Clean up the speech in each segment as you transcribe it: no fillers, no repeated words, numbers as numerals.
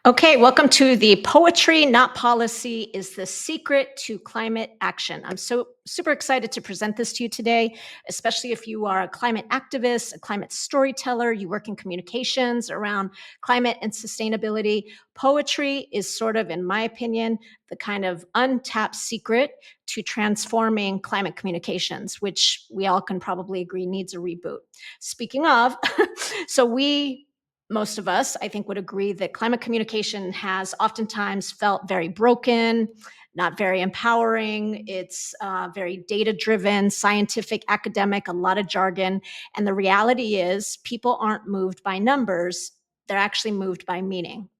Okay, welcome to the Poetry Not Policy is the Secret to Climate Action. I'm so super excited to present this to you today, especially if you are a climate activist, a climate storyteller, you work in communications around climate and sustainability. Poetry is sort of, in my opinion, the kind of untapped secret to transforming climate communications, which we all can probably agree needs a reboot. Speaking of, so we most of us, I think, would agree that climate communication has oftentimes felt very broken, not very empowering. It's very data driven, scientific, academic, a lot of jargon. And the reality is, people aren't moved by numbers, they're actually moved by meaning.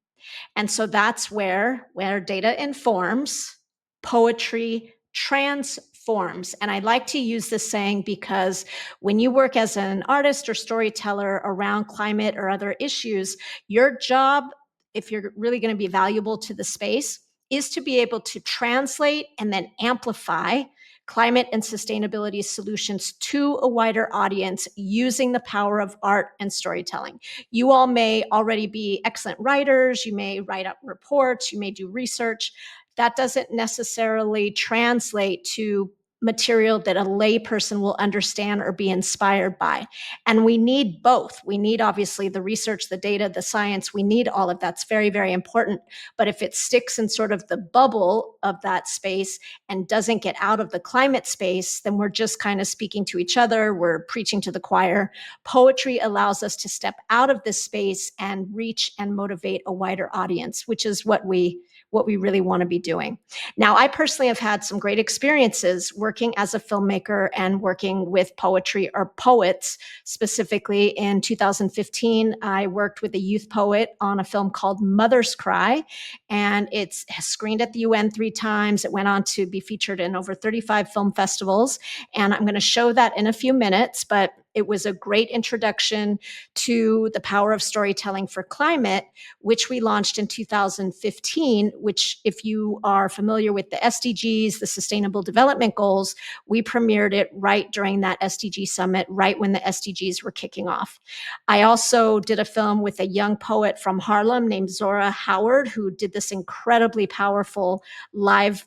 And so that's where data informs, poetry transforms. And I like to use this saying because when you work as an artist or storyteller around climate or other issues, your job, if you're really going to be valuable to the space, is to be able to translate and then amplify climate and sustainability solutions to a wider audience using the power of art and storytelling. You all may already be excellent writers, you may write up reports, you may do research. That doesn't necessarily translate to material that a layperson will understand or be inspired by. And we need both. We need, obviously, the research, the data, the science. We need all of that's very, very important. But if it sticks in sort of the bubble of that space and doesn't get out of the climate space, then we're just kind of speaking to each other. We're preaching to the choir. Poetry allows us to step out of this space and reach and motivate a wider audience, which is what we really want to be doing. Now, I personally have had some great experiences working as a filmmaker and working with poetry or poets. Specifically, in 2015, I worked with a youth poet on a film called Mother's Cry, and it's screened at the UN 3 times. It went on to be featured in over 35 film festivals, and I'm going to show that in a few minutes, but it was a great introduction to the power of storytelling for climate, which we launched in 2015, which, if you are familiar with the SDGs, the Sustainable Development Goals, we premiered it right during that SDG summit, right when the SDGs were kicking off. I also did a film with a young poet from Harlem named Zora Howard, who did this incredibly powerful live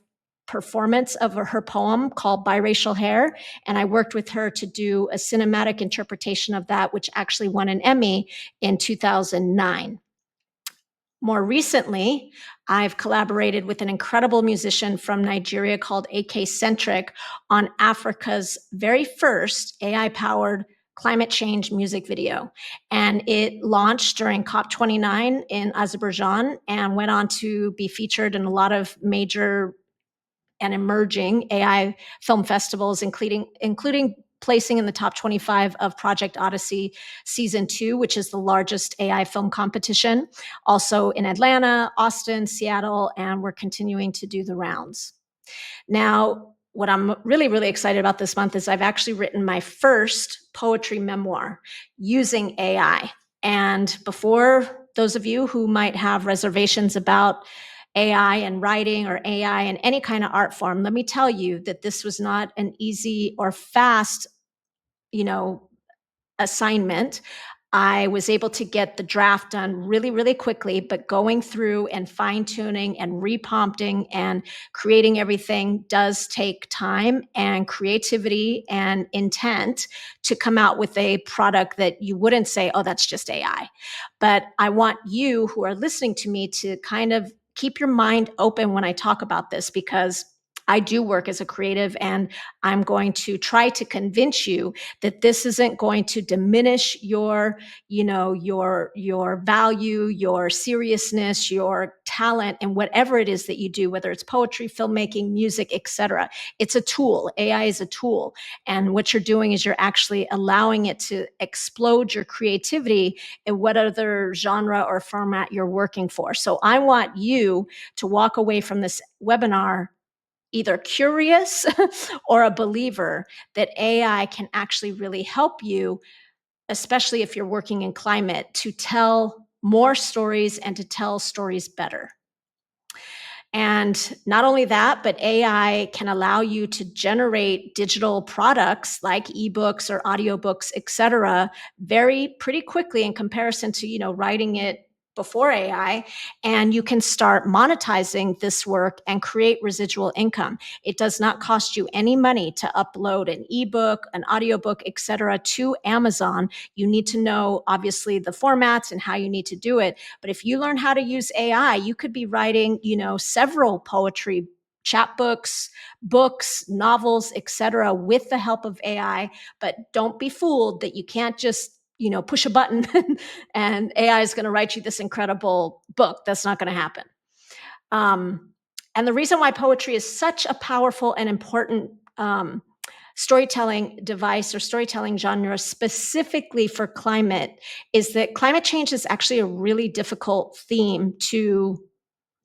performance of her poem called Biracial Hair. And I worked with her to do a cinematic interpretation of that, which actually won an Emmy in 2009. More recently, I've collaborated with an incredible musician from Nigeria called AK Centric on Africa's very first AI powered climate change music video. And it launched during COP29 in Azerbaijan and went on to be featured in a lot of major and emerging AI film festivals, including placing in the top 25 of Project Odyssey Season 2, which is the largest AI film competition, also in Atlanta, Austin, Seattle, and we're continuing to do the rounds. Now, what I'm really, really excited about this month is I've actually written my first poetry memoir using AI. And before those of you who might have reservations about AI and writing or AI in any kind of art form, let me tell you that this was not an easy or fast, you know, assignment. I was able to get the draft done really, really quickly, but going through and fine tuning and reprompting and creating everything does take time and creativity and intent to come out with a product that you wouldn't say, oh, that's just AI. But I want you who are listening to me to kind of keep your mind open when I talk about this, because I do work as a creative, and I'm going to try to convince you that this isn't going to diminish your value, your seriousness, your talent, and whatever it is that you do, whether it's poetry, filmmaking, music, etc. It's a tool. AI is a tool. And what you're doing is you're actually allowing it to explode your creativity in what other genre or format you're working for. So I want you to walk away from this webinar either curious or a believer that AI can actually really help you, especially if you're working in climate, to tell more stories and to tell stories better. And not only that, but AI can allow you to generate digital products like ebooks or audiobooks, et cetera, very pretty quickly in comparison to, writing it before AI, and you can start monetizing this work and create residual income. It does not cost you any money to upload an ebook, an audiobook, etc. to Amazon. You need to know obviously the formats and how you need to do it. But if you learn how to use AI, you could be writing, several poetry chapbooks, books, novels, etc., with the help of AI. But don't be fooled that you can't just push a button and AI is going to write you this incredible book. That's not going to happen. And the reason why poetry is such a powerful and important storytelling device or storytelling genre specifically for climate is that climate change is actually a really difficult theme to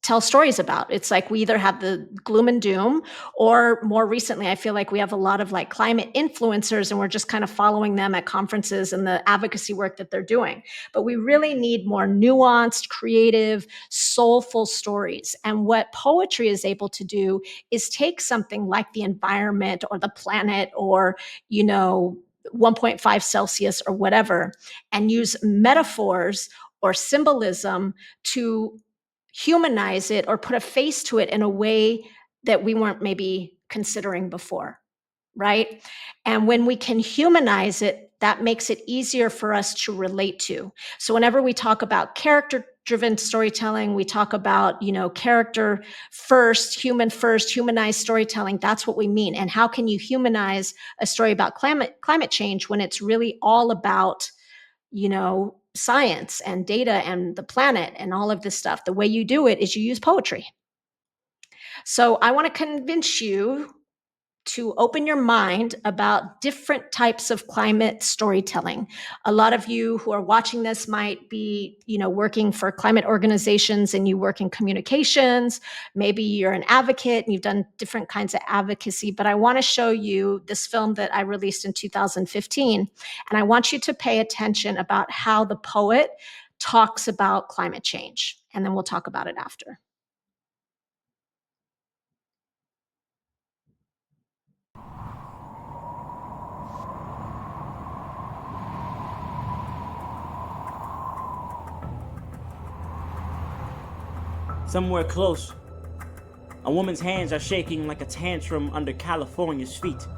tell stories about. It's like we either have the gloom and doom, or more recently, I feel like we have a lot of like climate influencers and we're just kind of following them at conferences and the advocacy work that they're doing. But we really need more nuanced, creative, soulful stories. And what poetry is able to do is take something like the environment or the planet or, 1.5 Celsius or whatever, and use metaphors or symbolism to humanize it or put a face to it in a way that we weren't maybe considering before, right? And when we can humanize it, that makes it easier for us to relate to. So whenever we talk about character driven storytelling, we talk about, character first, humanized storytelling. That's what we mean. And how can you humanize a story about climate change when it's really all about science and data and the planet and all of this stuff? The way you do it is you use poetry. So I want to convince you to open your mind about different types of climate storytelling. A lot of you who are watching this might be, working for climate organizations and you work in communications. Maybe you're an advocate and you've done different kinds of advocacy, but I want to show you this film that I released in 2015. And I want you to pay attention about how the poet talks about climate change. And then we'll talk about it after. Somewhere close, a woman's hands are shaking like a tantrum under California's feet.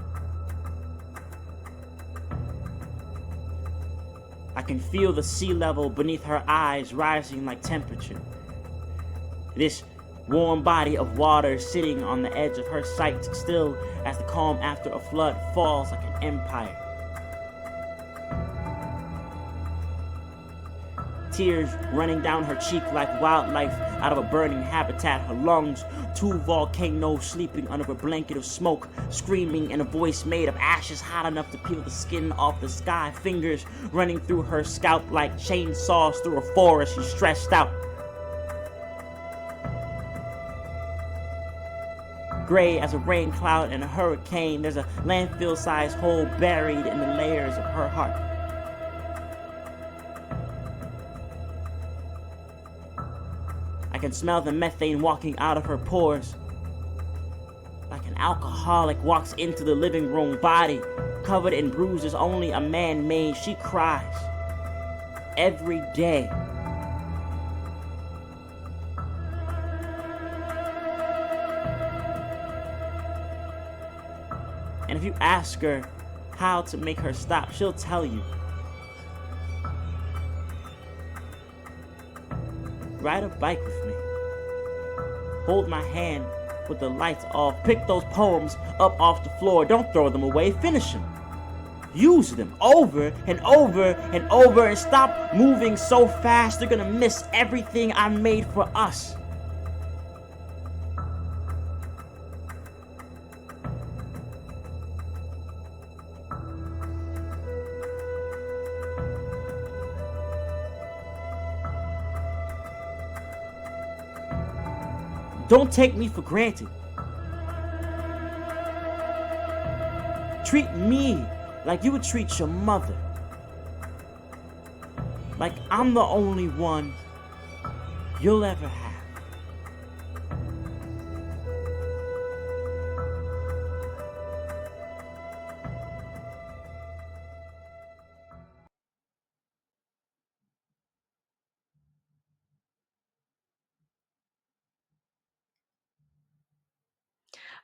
I can feel the sea level beneath her eyes rising like temperature. This warm body of water sitting on the edge of her sight, still as the calm after a flood falls like an empire. Tears running down her cheek like wildlife out of a burning habitat. Her lungs, two volcanoes sleeping under a blanket of smoke, screaming in a voice made of ashes hot enough to peel the skin off the sky. Fingers running through her scalp like chainsaws through a forest. She's stressed out. Gray as a rain cloud in a hurricane. There's a landfill-sized hole buried in the layers of her heart. I can smell the methane walking out of her pores. Like an alcoholic walks into the living room, body covered in bruises only a man made. She cries every day. And if you ask her how to make her stop, she'll tell you. Ride a bike with me. Hold my hand with the lights off. Pick those poems up off the floor. Don't throw them away. Finish them. Use them over and over and over, and stop moving so fast. You're gonna miss everything I made for us. Don't take me for granted. Treat me like you would treat your mother. Like I'm the only one you'll ever have.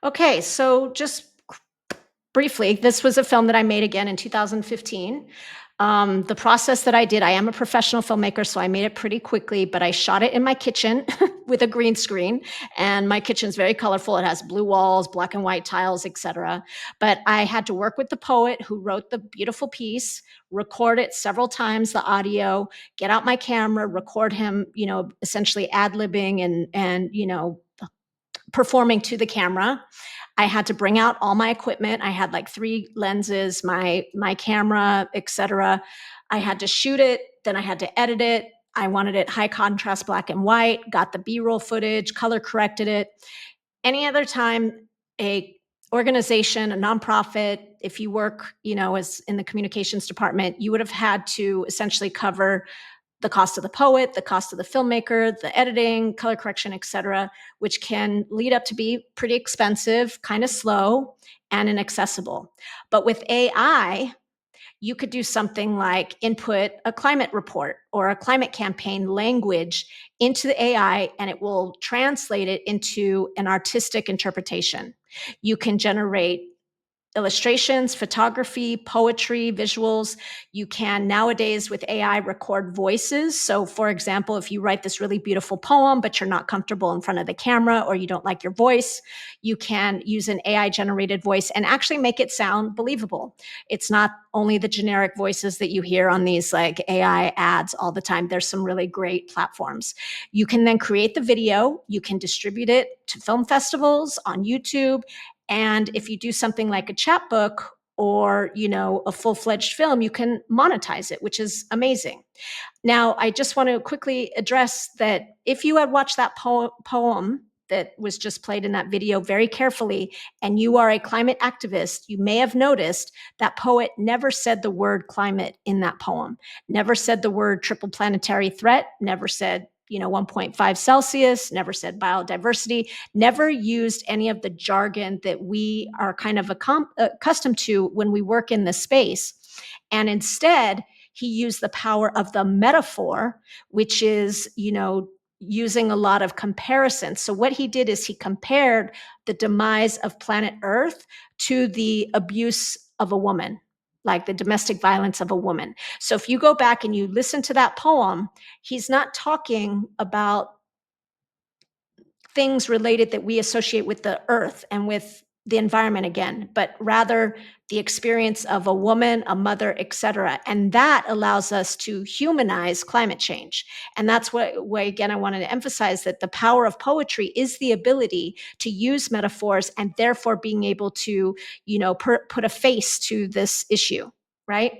Okay, so just briefly, this was a film that I made again in 2015. The process that I did, I am a professional filmmaker, so I made it pretty quickly, but I shot it in my kitchen with a green screen. And my kitchen's very colorful. It has blue walls, black and white tiles, etc. But I had to work with the poet who wrote the beautiful piece, record it several times, the audio, get out my camera, record him, essentially ad-libbing and performing to the camera. I had to bring out all my equipment. I had like 3 lenses, my camera, etc. I had to shoot it, then I had to edit it. I wanted it high contrast black and white, got the B-roll footage, color corrected it. Any other time a organization, a nonprofit, if you work, as in the communications department, you would have had to essentially cover the cost of the poet, the cost of the filmmaker, the editing, color correction, etc., which can lead up to be pretty expensive, kind of slow, and inaccessible. But with AI, you could do something like input a climate report or a climate campaign language into the AI, and it will translate it into an artistic interpretation. You can generate illustrations, photography, poetry, visuals. You can nowadays with AI record voices. So, for example, if you write this really beautiful poem, but you're not comfortable in front of the camera or you don't like your voice, you can use an AI generated voice and actually make it sound believable. It's not only the generic voices that you hear on these like AI ads all the time. There's some really great platforms. You can then create the video, you can distribute it to film festivals on YouTube, and if you do something like a chapbook or, a full-fledged film, you can monetize it, which is amazing. Now, I just want to quickly address that if you had watched that poem that was just played in that video very carefully, and you are a climate activist, you may have noticed that poet never said the word climate in that poem, never said the word triple planetary threat, never said 1.5 Celsius, never said biodiversity, never used any of the jargon that we are kind of accustomed to when we work in this space. And instead, he used the power of the metaphor, which is, using a lot of comparison. So what he did is he compared the demise of planet Earth to the abuse of a woman, like the domestic violence of a woman. So if you go back and you listen to that poem, he's not talking about things related that we associate with the earth and with the environment again, but rather the experience of a woman, a mother, etc. And that allows us to humanize climate change. And that's why again, I wanted to emphasize that the power of poetry is the ability to use metaphors and therefore being able to, put a face to this issue, right?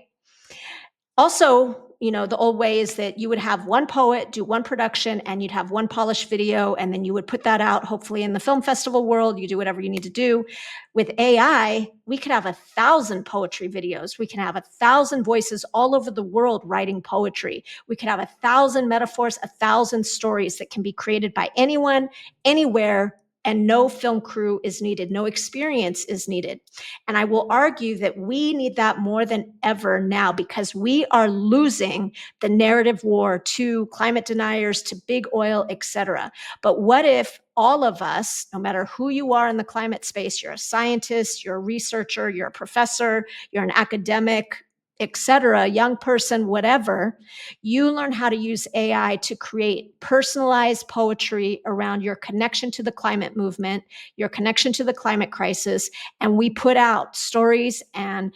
Also, the old way is that you would have one poet do one production and you'd have one polished video, and then you would put that out, hopefully in the film festival world, you do whatever you need to do. With AI, we could have 1,000 poetry videos. We can have 1,000 voices all over the world writing poetry. We could have 1,000 metaphors, 1,000 stories that can be created by anyone, anywhere, and no film crew is needed. No experience is needed. And I will argue that we need that more than ever now because we are losing the narrative war to climate deniers, to big oil, etc. But what if all of us, no matter who you are in the climate space, you're a scientist, you're a researcher, you're a professor, you're an academic, etc., young person, whatever, you learn how to use AI to create personalized poetry around your connection to the climate movement, your connection to the climate crisis, and we put out stories and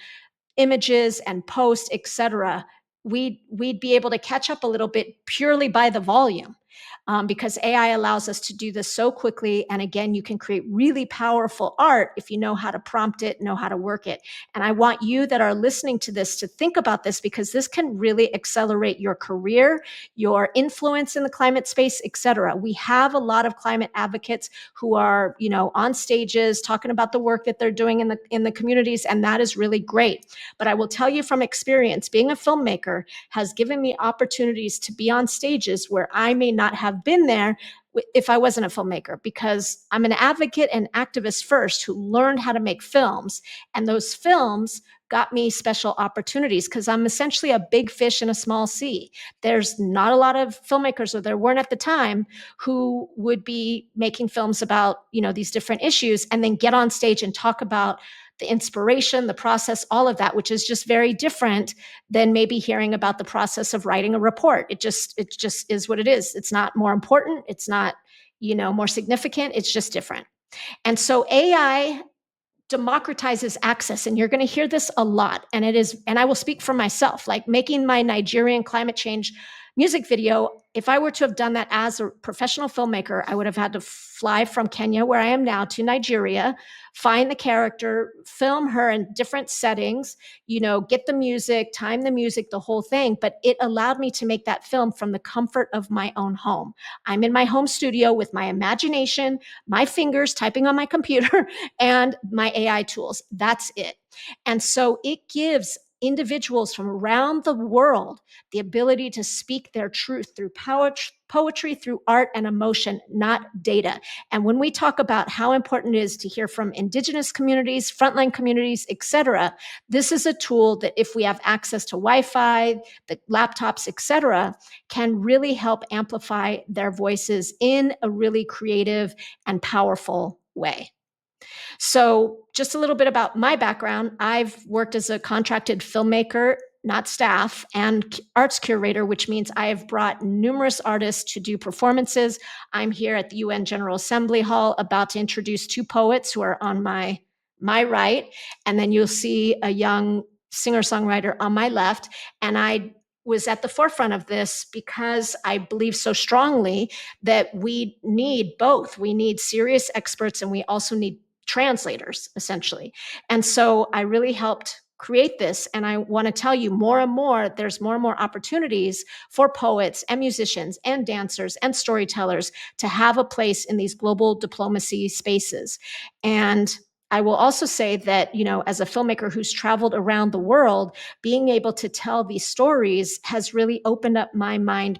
images and posts, etc., we'd be able to catch up a little bit purely by the volume. Because AI allows us to do this so quickly. And again, you can create really powerful art if you know how to prompt it, know how to work it. And I want you that are listening to this to think about this because this can really accelerate your career, your influence in the climate space, etc. We have a lot of climate advocates who are, on stages talking about the work that they're doing in the communities, and that is really great. But I will tell you from experience, being a filmmaker has given me opportunities to be on stages where I may not have been there if I wasn't a filmmaker, because I'm an advocate and activist first who learned how to make films. And those films got me special opportunities because I'm essentially a big fish in a small sea. There's not a lot of filmmakers, or there weren't at the time, who would be making films about, these different issues and then get on stage and talk about the inspiration, the process, all of that, which is just very different than maybe hearing about the process of writing a report. It just is what it is. It's not more important. It's not, more significant. It's just different. And so AI democratizes access, and you're going to hear this a lot. And I will speak for myself, like making my Nigerian climate change music video. If I were to have done that as a professional filmmaker, I would have had to fly from Kenya, where I am now, to Nigeria, find the character, film her in different settings, get the music, time the music, the whole thing. But it allowed me to make that film from the comfort of my own home. I'm in my home studio with my imagination, my fingers typing on my computer, and my AI tools. That's it. And so it gives individuals from around the world the ability to speak their truth through poetry, through art and emotion, not data. And when we talk about how important it is to hear from indigenous communities, frontline communities, etc., this is a tool that, if we have access to Wi-Fi, the laptops, etc., can really help amplify their voices in a really creative and powerful way. So, just a little bit about my background. I've worked as a contracted filmmaker, not staff, and arts curator, which means I have brought numerous artists to do performances. I'm here at the UN General Assembly Hall about to introduce two poets who are on my right, and then you'll see a young singer-songwriter on my left. And I was at the forefront of this because I believe so strongly that we need both. We need serious experts, and we also need translators, essentially. And so I really helped create this. And I want to tell you, more and more, there's more and more opportunities for poets and musicians and dancers and storytellers to have a place in these global diplomacy spaces. And I will also say that, as a filmmaker who's traveled around the world, being able to tell these stories has really opened up my mind,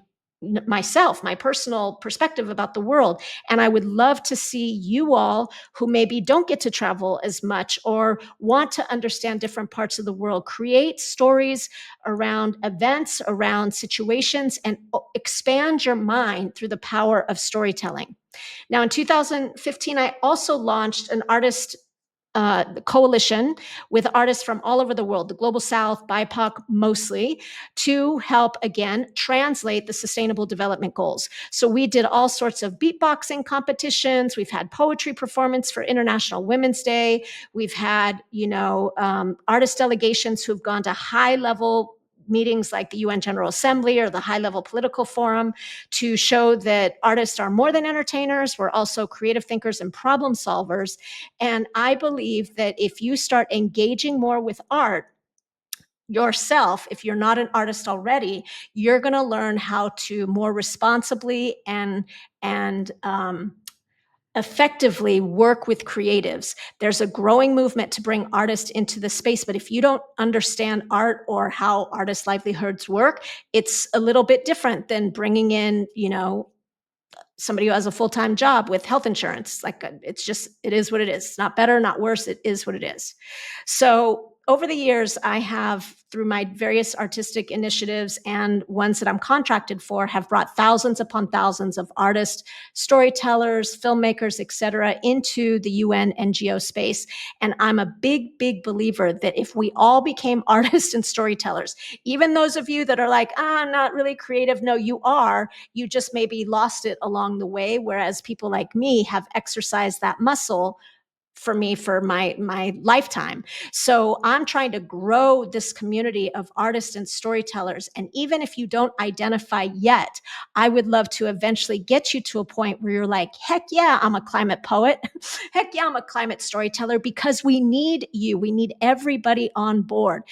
myself, my personal perspective about the world. And I would love to see you all, who maybe don't get to travel as much or want to understand different parts of the world, create stories around events, around situations, and expand your mind through the power of storytelling. Now, in 2015, I also launched an artist coalition with artists from all over the world, the global south, BIPOC mostly, to help, again, translate the sustainable development goals. So we did all sorts of beatboxing competitions. We've had poetry performance for International Women's Day. We've had, artist delegations who've gone to high level meetings like the UN General Assembly or the high level political forum to show that artists are more than entertainers. We're also creative thinkers and problem solvers. And I believe that if you start engaging more with art yourself, if you're not an artist already, you're going to learn how to more responsibly and effectively work with creatives. There's a growing movement to bring artists into the space, but if you don't understand art or how artists' livelihoods work, it's a little bit different than bringing in, somebody who has a full-time job with health insurance. Like, it is what it is. It's not better, not worse. It is what it is. So over the years, I have, through my various artistic initiatives and ones that I'm contracted for, have brought thousands upon thousands of artists, storytellers, filmmakers, et cetera, into the UN NGO space. And I'm a big, big believer that if we all became artists and storytellers, even those of you that are like, I'm not really creative, no, you are. You just maybe lost it along the way, whereas people like me have exercised that muscle for me for my lifetime. So I'm trying to grow this community of artists and storytellers. And even if you don't identify yet, I would love to eventually get you to a point where you're like, heck yeah, I'm a climate poet. Heck yeah, I'm a climate storyteller, because we need you. We need everybody on board.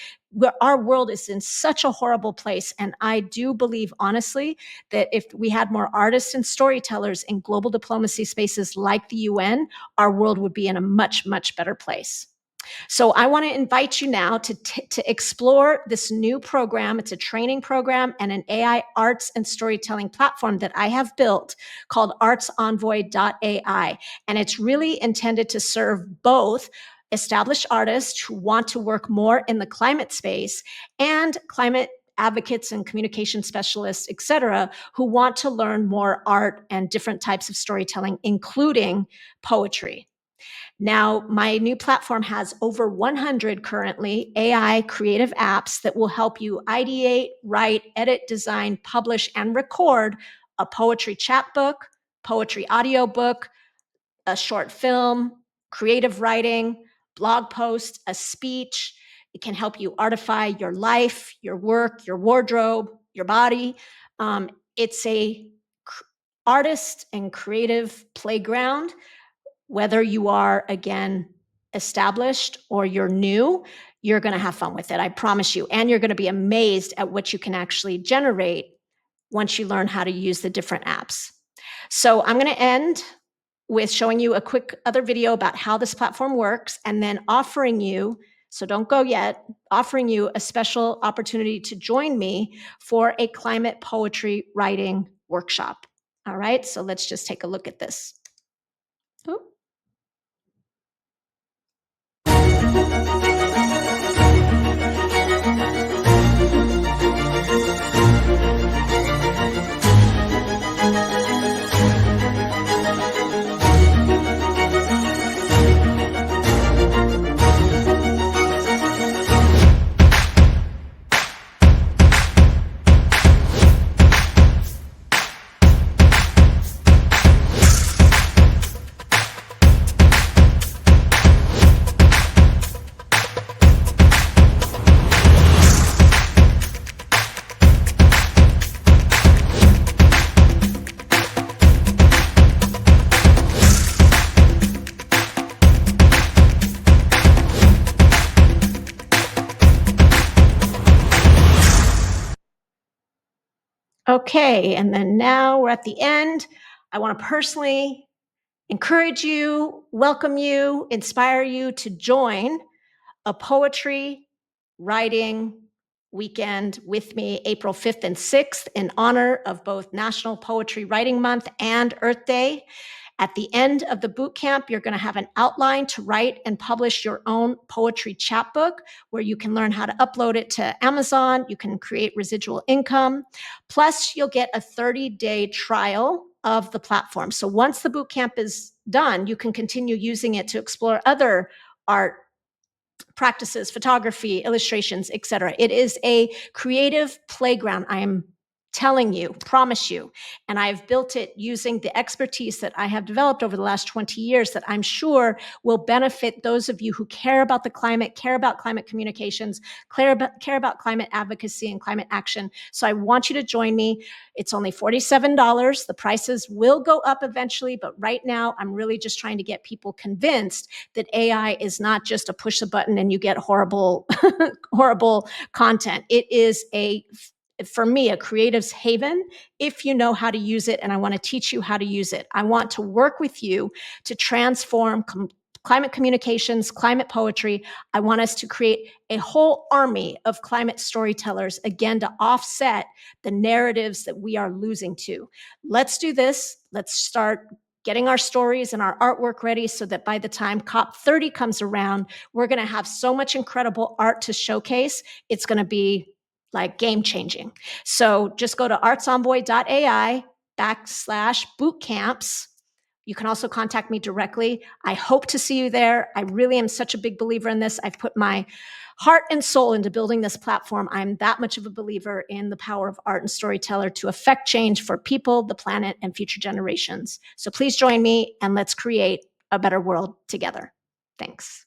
Our world is in such a horrible place. And I do believe, honestly, that if we had more artists and storytellers in global diplomacy spaces like the UN, our world would be in a much, much better place. So I want to invite you now to explore this new program. It's a training program and an AI arts and storytelling platform that I have built called artsenvoy.ai. And it's really intended to serve both established artists who want to work more in the climate space and climate advocates and communication specialists, et cetera, who want to learn more art and different types of storytelling, including poetry. Now, my new platform has over 100 currently AI creative apps that will help you ideate, write, edit, design, publish, and record a poetry chapbook, poetry audiobook, a short film, creative writing, blog post, a speech. It can help you artify your life, your work, your wardrobe, your body. It's a artist and creative playground, whether you are, again, established or you're new. You're going to have fun with it, I promise you. And you're going to be amazed at what you can actually generate once you learn how to use the different apps. So I'm going to end with showing you a quick other video about how this platform works, and then offering you, so don't go yet, offering you a special opportunity to join me for a climate poetry writing workshop. All right, so let's just take a look at this. Ooh. Okay, and then now we're at the end. I want to personally encourage you, welcome you, inspire you to join a poetry writing weekend with me April 5th and 6th in honor of both National Poetry Writing Month and Earth Day. At the end of the boot camp, you're going to have an outline to write and publish your own poetry chapbook, where you can learn how to upload it to Amazon. You can create residual income. Plus, you'll get a 30-day trial of the platform. So once the boot camp is done, you can continue using it to explore other art practices, photography, illustrations, etc. It is a creative playground. I am telling you, promise you. And I've built it using the expertise that I have developed over the last 20 years that I'm sure will benefit those of you who care about the climate, care about climate communications, care about climate advocacy and climate action. So I want you to join me. It's only $47. The prices will go up eventually, but right now I'm really just trying to get people convinced that AI is not just a push a button and you get horrible, horrible content. It is for me, a creative's haven if you know how to use it, and I want to teach you how to use it. I want to work with you to transform climate communications, climate poetry. I want us to create a whole army of climate storytellers, again, to offset the narratives that we are losing to. Let's do this. Let's start getting our stories and our artwork ready so that by the time COP30 comes around, we're going to have so much incredible art to showcase. It's going to be like game changing. So just go to artsenvoy.ai /bootcamps. You can also contact me directly. I hope to see you there. I really am such a big believer in this. I've put my heart and soul into building this platform. I'm that much of a believer in the power of art and storyteller to affect change for people, the planet, and future generations. So please join me and let's create a better world together. Thanks.